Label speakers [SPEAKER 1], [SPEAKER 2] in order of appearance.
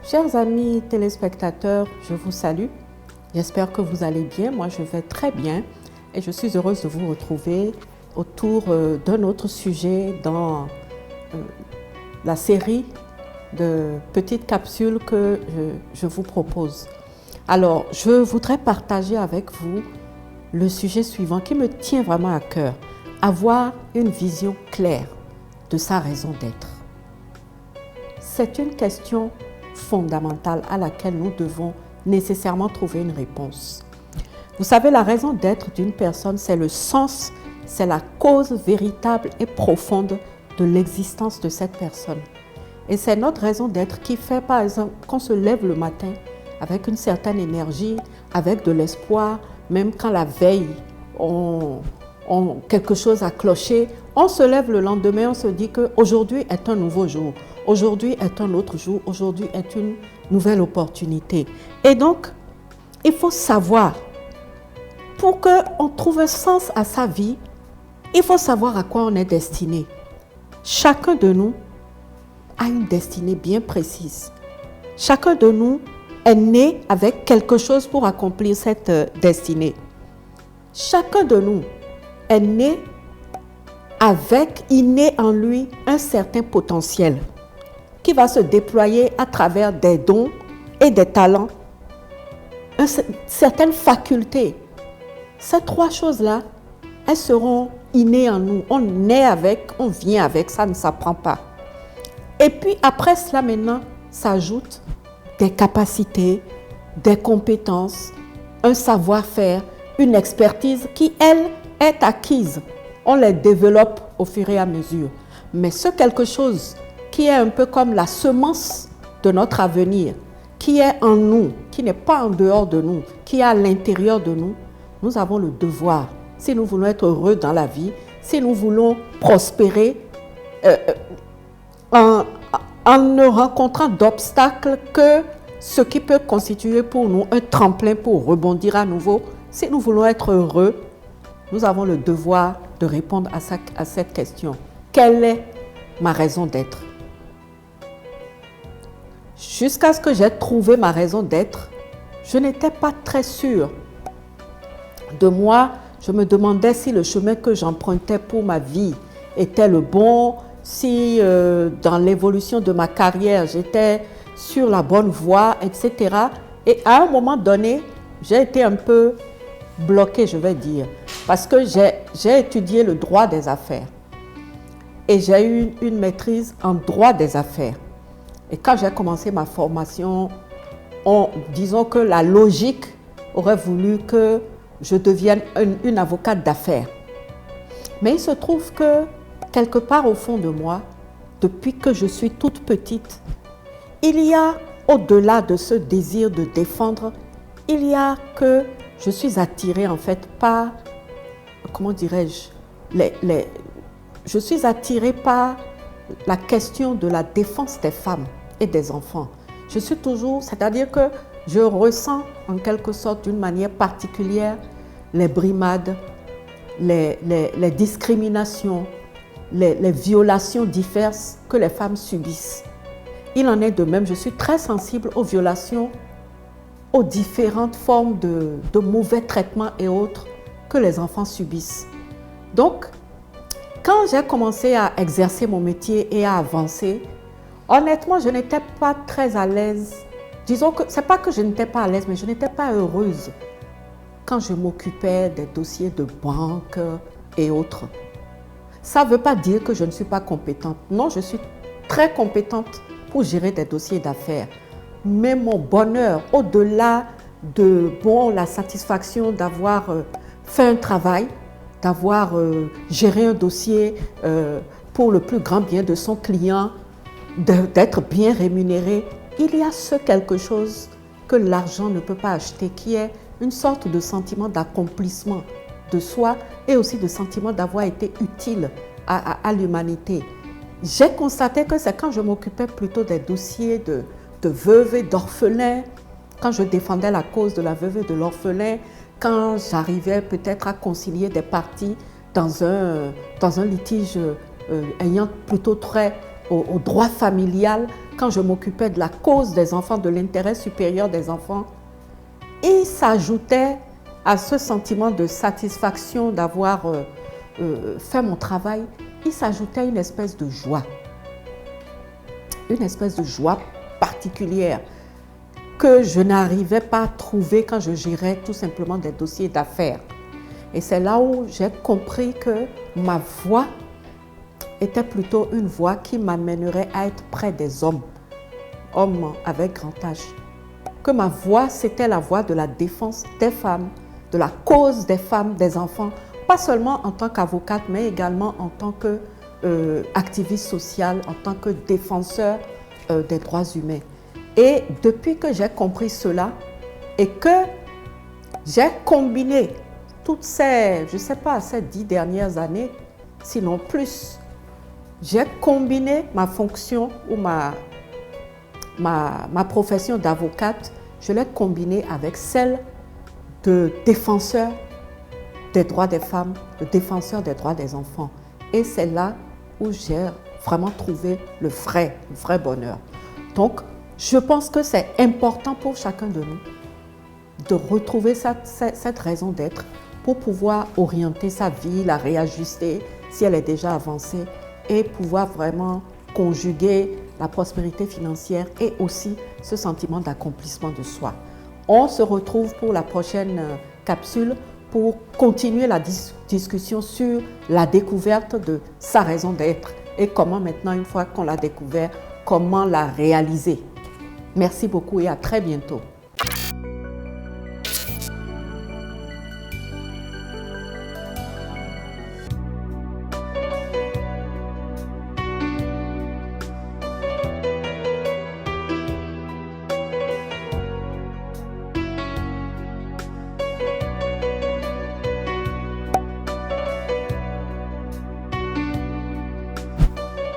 [SPEAKER 1] Chers amis téléspectateurs, je vous salue. J'espère que vous allez bien. Moi, je vais très bien et je suis heureuse de vous retrouver autour d'un autre sujet dans la série de petites capsules que je vous propose. Alors, je voudrais partager avec vous le sujet suivant qui me tient vraiment à cœur. Avoir une vision claire de sa raison d'être. C'est une question fondamentale à laquelle nous devons nécessairement trouver une réponse. Vous savez, la raison d'être d'une personne, c'est le sens, c'est la cause véritable et profonde de l'existence de cette personne. Et c'est notre raison d'être qui fait, par exemple, qu'on se lève le matin avec une certaine énergie, avec de l'espoir, même quand la veille, quelque chose a cloché, on se lève le lendemain, on se dit qu'aujourd'hui est un nouveau jour, aujourd'hui est un autre jour, aujourd'hui est une nouvelle opportunité. Et donc, il faut savoir, pour qu'on trouve un sens à sa vie, il faut savoir à quoi on est destiné. Chacun de nous a une destinée bien précise. Chacun de nous est né avec quelque chose pour accomplir cette destinée. Chacun de nous est né avec inné en lui un certain potentiel qui va se déployer à travers des dons et des talents, certaines facultés. Ces trois choses-là, elles seront innées en nous. On naît avec, on vient avec, ça ne s'apprend pas. Et puis après cela maintenant, s'ajoutent des capacités, des compétences, un savoir-faire, une expertise qui, elle, est acquise. On les développe au fur et à mesure. Mais ce quelque chose qui est un peu comme la semence de notre avenir, qui est en nous, qui n'est pas en dehors de nous, qui est à l'intérieur de nous, nous avons le devoir, si nous voulons être heureux dans la vie, si nous voulons prospérer, en ne rencontrant d'obstacles que ce qui peut constituer pour nous un tremplin pour rebondir à nouveau, si nous voulons être heureux, nous avons le devoir de répondre à cette question. Quelle est ma raison d'être? Jusqu'à ce que j'ai trouvé ma raison d'être, je n'étais pas très sûre de moi. Je me demandais si le chemin que j'empruntais pour ma vie était le bon, si dans l'évolution de ma carrière, j'étais sur la bonne voie, etc. Et à un moment donné, j'ai été un peu bloquée, je vais dire, parce que j'ai étudié le droit des affaires et j'ai eu une maîtrise en droit des affaires. Et quand j'ai commencé ma formation, disons que la logique aurait voulu que je devienne une avocate d'affaires. Mais il se trouve que quelque part au fond de moi, depuis que je suis toute petite, il y a, au-delà de ce désir de défendre, il y a que je suis attirée en fait par, comment dirais-je, je suis attirée par la question de la défense des femmes et des enfants. Je suis toujours, c'est-à-dire que je ressens en quelque sorte d'une manière particulière les brimades, les discriminations, les violations diverses que les femmes subissent. Il en est de même, je suis très sensible aux violations, aux différentes formes de mauvais traitements et autres que les enfants subissent. Donc, quand j'ai commencé à exercer mon métier et à avancer, honnêtement, je n'étais pas très à l'aise. Disons que, c'est pas que je n'étais pas à l'aise, mais je n'étais pas heureuse quand je m'occupais des dossiers de banque et autres. Ça ne veut pas dire que je ne suis pas compétente. Non, je suis très compétente pour gérer des dossiers d'affaires. Mais mon bonheur, au-delà de la satisfaction d'avoir fait un travail, d'avoir géré un dossier pour le plus grand bien de son client, d'être bien rémunéré, il y a ce quelque chose que l'argent ne peut pas acheter, qui est une sorte de sentiment d'accomplissement de soi et aussi de sentiment d'avoir été utile à l'humanité. J'ai constaté que c'est quand je m'occupais plutôt des dossiers de veuves et d'orphelins, quand je défendais la cause de la veuve et de l'orphelin, quand j'arrivais peut-être à concilier des parties dans un litige ayant plutôt trait au droit familial, quand je m'occupais de la cause des enfants, de l'intérêt supérieur des enfants, il s'ajoutait à ce sentiment de satisfaction d'avoir fait mon travail, il s'ajoutait une espèce de joie particulière que je n'arrivais pas à trouver quand je gérais tout simplement des dossiers d'affaires. Et c'est là où j'ai compris que ma voix était plutôt une voix qui m'amènerait à être près des hommes avec grand H. Que ma voix, c'était la voix de la défense des femmes, de la cause des femmes, des enfants, pas seulement en tant qu'avocate, mais également en tant qu'activiste sociale, en tant que défenseur des droits humains. Et depuis que j'ai compris cela et que j'ai combiné toutes ces, je ne sais pas, ces 10 dernières années, sinon plus, j'ai combiné ma fonction ou ma profession d'avocate, je l'ai combinée avec celle de défenseur des droits des femmes, de défenseur des droits des enfants. Et c'est là où j'ai vraiment trouvé le vrai bonheur. Donc, je pense que c'est important pour chacun de nous de retrouver cette raison d'être pour pouvoir orienter sa vie, la réajuster si elle est déjà avancée et pouvoir vraiment conjuguer la prospérité financière et aussi ce sentiment d'accomplissement de soi. On se retrouve pour la prochaine capsule pour continuer la discussion sur la découverte de sa raison d'être et comment maintenant, une fois qu'on l'a découvert, comment la réaliser. Merci beaucoup et à très bientôt.